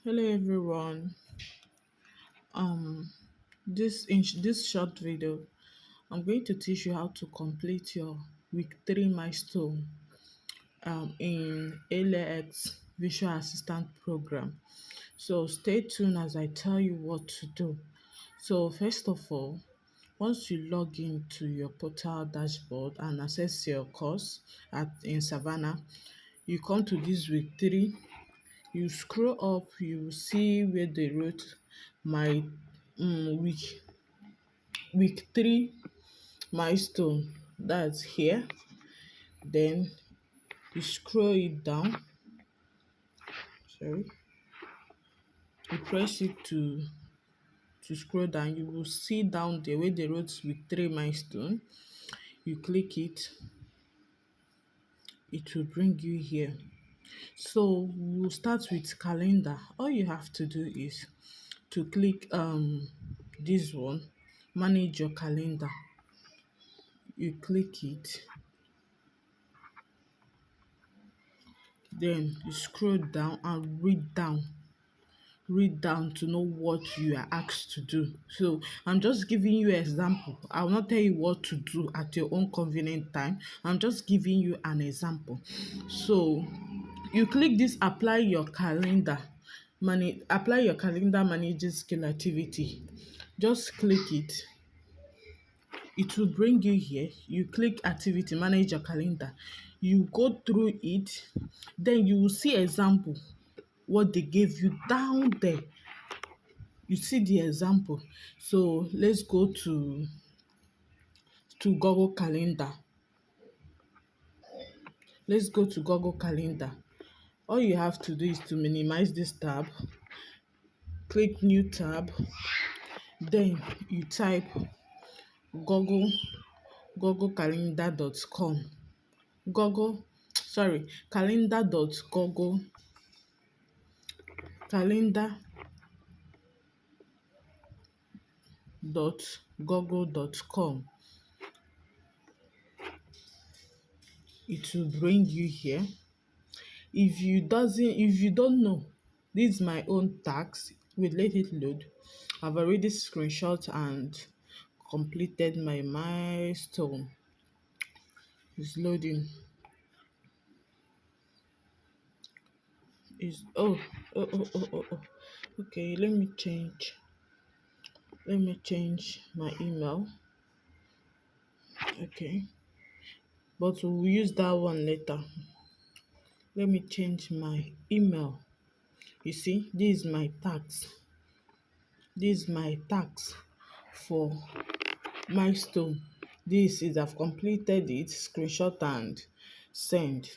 Hello everyone. This short video, I'm going to teach you how to complete your week 3 milestone in ALX Virtual Assistant program. So stay tuned as I tell you what to do. So first of all, once you log into your portal dashboard and access your course at in Savannah, you come to this week 3. You scroll up, you see where they wrote my week 3 milestone. That's here. Then you scroll it down. Sorry. You press it to scroll down. You will see down there where they wrote week 3 milestone. You click it. It will bring you here. So we'll start with calendar. All you have to do is to click this one, manage your calendar. You click it, then you scroll down and read down to know what you are asked to do. So I'm just giving you an example. I will not tell you what to do at your own convenient time. I'm just giving you an example. So you click this apply your calendar managing skill activity. Just click it. It will bring you here. You click activity, manage your calendar. You go through it, then you will see example what they gave you down there. You see the example. So let's go to Google Calendar. Let's go to Google Calendar. All you have to do is to minimize this tab, click new tab, then you type google googlecalendar.com. Google, sorry, calendar.google calendar.google.com. It will bring you here. If you don't know, this is my own tax. Wait, let it load. I've already screenshot and completed my milestone. It's loading. Is oh. Okay, let me change my email. Okay, but we'll use that one later. Let me change my email. You see, this is my tax. This is my tax for milestone. This is I've completed it, screenshot and send.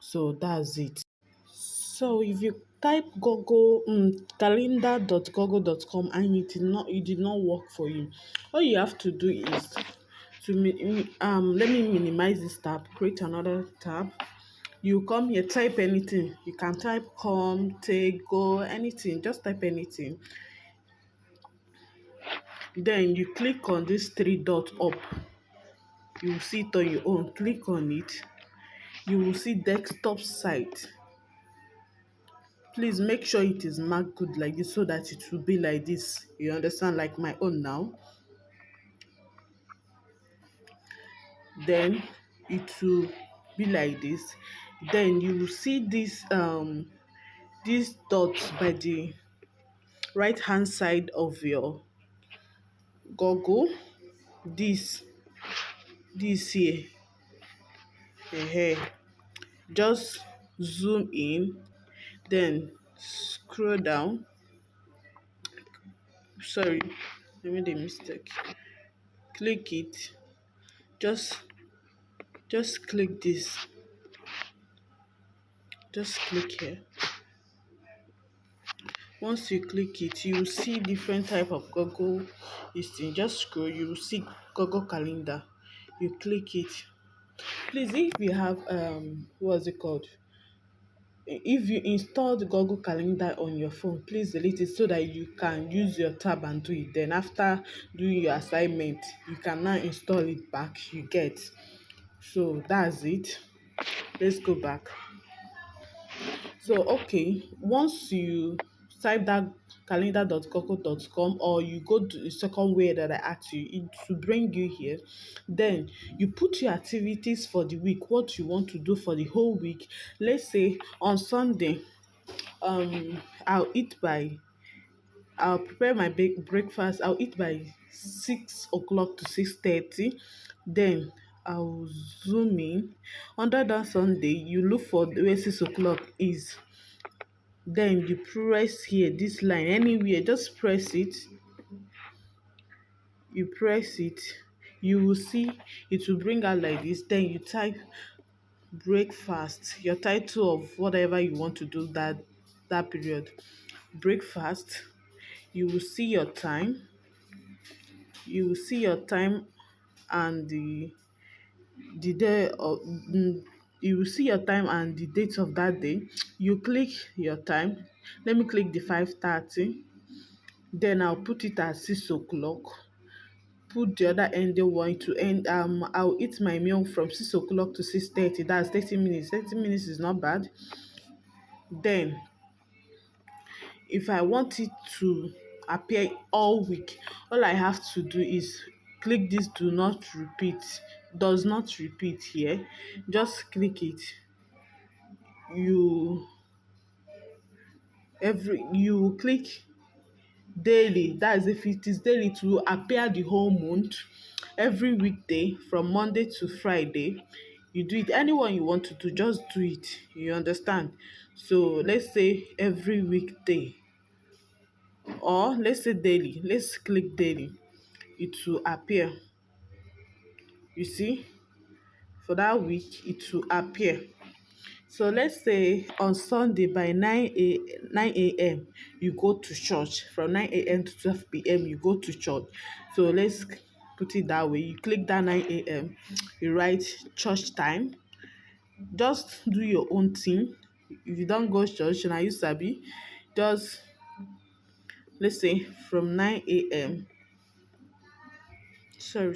So that's it. So if you type Google calendar.google.com and it did not work for you, all you have to do is to let me minimize this tab, create another tab. You come here, type anything. You can type come, take, go, anything. Just type anything. Then you click on this 3 dot up. You will see it on your own. Click on it. You will see desktop site. Please make sure it is marked good like this so that it will be like this. You understand, like my own now. Then it will be like this. Then you will see these dots by the right hand side of your Google. This here. Just zoom in, then scroll down. Sorry, I made a mistake. Click it. Just click this. Just click here. Once you click it, you will see different type of Google listing. Just scroll, you will see Google Calendar. You click it. Please, if you have what's it called? If you installed Google Calendar on your phone, please delete it so that you can use your tab and do it. Then after doing your assignment, you can now install it back. You get. So that's it. Let's go back. So okay, once you type that calendar.coco.com, or you go to the second way that I asked you, it will bring you here. Then you put your activities for the week, what you want to do for the whole week. Let's say on Sunday, I'll eat by I'll prepare my breakfast. I'll eat by 6 o'clock to 6:30. Then I'll zoom in. Under that Sunday, you look for where 6 o'clock is. Then you press here, this line, anywhere, just press it. You press it. You will see it will bring out like this. Then you type breakfast, your title of whatever you want to do that period. Breakfast. You will see your time. You will see your time and the day of you will see your time and the date of that day. You click your time. Let me click the 5:30. Then I'll put it at 6 o'clock. Put the other ending one to end. I'll eat my meal from 6 o'clock to 6:30. That's 30 minutes. 30 minutes is not bad. Then if I want it to appear all week, all I have to do is click this does not repeat here. Just click it. You you click daily. That's if it is daily, it will appear the whole month, every weekday from Monday to Friday. You do it anyone you want to do, just do it. You understand? So let's say every weekday, or let's say daily. Let's click daily. It will appear. You see, for that week it will appear. So let's say on Sunday by 9 a.m. you go to church. From 9 a.m. to 12 p.m. you go to church. So let's put it that way. You click that 9 a.m. You write church time. Just do your own thing. If you don't go church, now you sabi. Just let's say from 9 a.m. Sorry.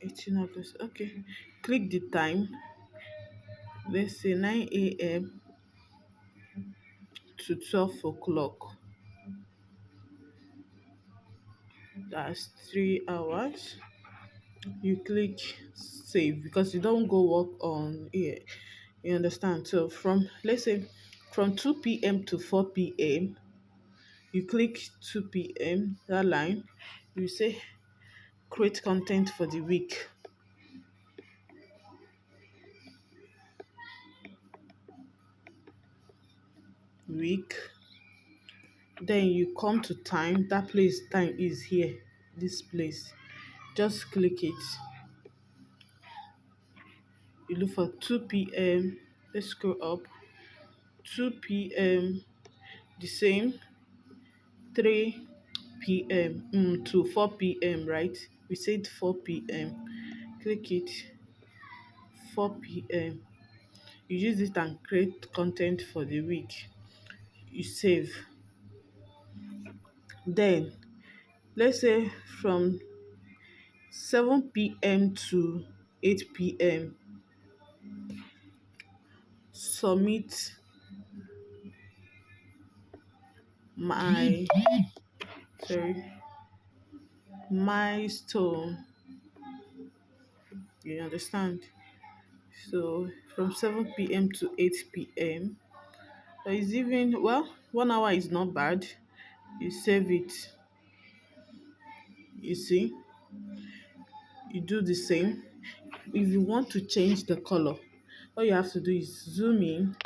18 August. Okay. Click the time. Let's say 9 a.m. to 12 o'clock. That's 3 hours. You click save because you don't go work on here. You understand? So from let's say from 2 p.m. to 4 p.m. you click 2 p.m. that line. You say create content for the week. Then you come to time. That place time is here. This place. Just click it. You look for 2 p.m. Let's scroll up. 2 p.m. The same. 3 p.m. To 4 p.m. Right? We said 4 p.m. Click it. 4 p.m. You use it and create content for the week. You save. Then let's say from 7 p.m. to 8 p.m. submit my sorry milestone. You understand? So from 7 p.m. to 8 p.m. It's even, well, 1 hour is not bad. You save it. You see, you do the same. If you want to change the color, all you have to do is zoom in,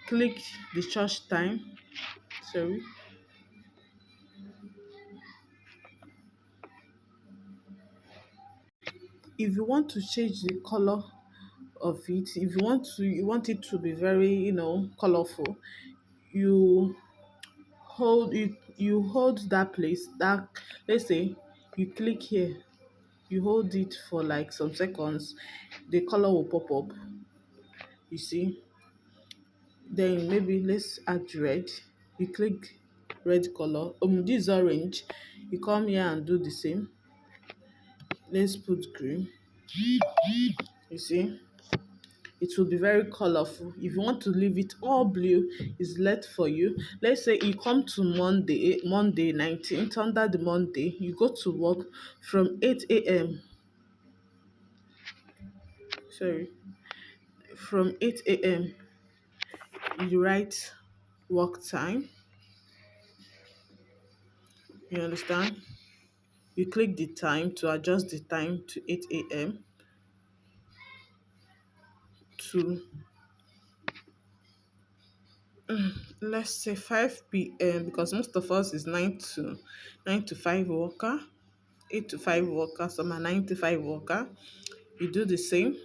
click the church time. Sorry. If you want to change the color of it, if you want it to be very, colorful, you you hold that place. That, let's say you click here, you hold it for like some seconds, the color will pop up. You see, then maybe let's add red. You click red color. This is orange. You come here and do the same. Let's put green. You see, it will be very colorful. If you want to leave it all blue, it's left for you. Let's say you come to Monday 19th, under the Monday, you go to work from 8 a.m. Sorry, from 8 a.m. you write work time. You understand? You click the time to adjust the time to 8 a.m. to, let's say, 5 p.m., because most of us is 9 to 5 worker, 8 to 5 worker, some are 9 to 5 worker. You do the same.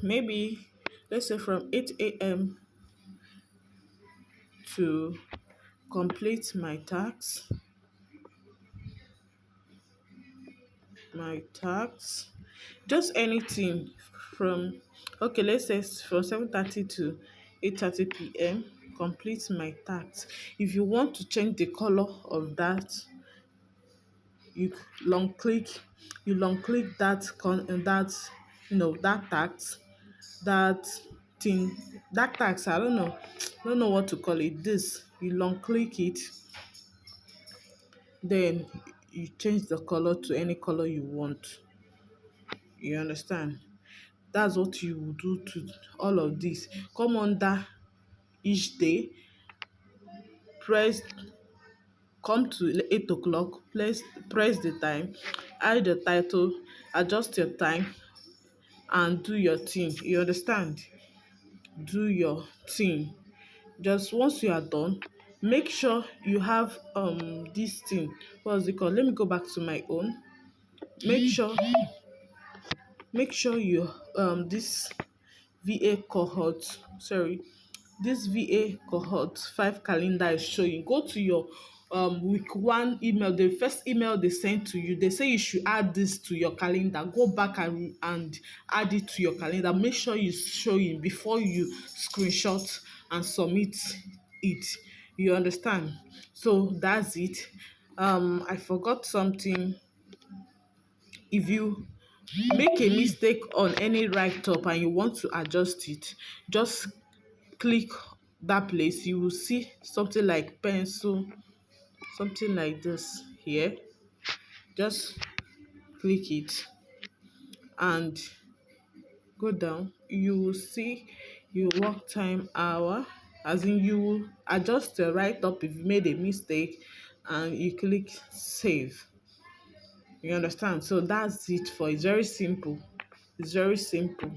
Maybe let's say from 8 a.m. to complete my tasks, just anything from, okay, let's say from 7:30 to 8:30 p.m. complete my tasks. If you want to change the color of that, you long click that that tax, that thing, that tax, I don't know what to call it, this, you long click it, then you change the color to any color you want. You understand? That's what you will do to all of this. Come under each day, press, come to 8 o'clock, press the time, add the title, adjust your time, and do your thing. You understand? Do your thing. Just once you are done, make sure you have this thing. What's it called? Let me go back to my own. Make sure you this VA cohort, sorry, this VA cohort 5 calendar is showing. Go to your week one email, the first email they sent to you. They say you should add this to your calendar. Go back and add it to your calendar. Make sure you show it before you screenshot and submit it. You understand? So that's it. I forgot something. If you make a mistake on any write up and you want to adjust it, just click that place. You will see something like pencil, something like this here. Just click it and go down. You will see your work time hour, as in you will adjust the write up if you made a mistake, and you click save. You understand? So that's it. For it's very simple. It's very simple.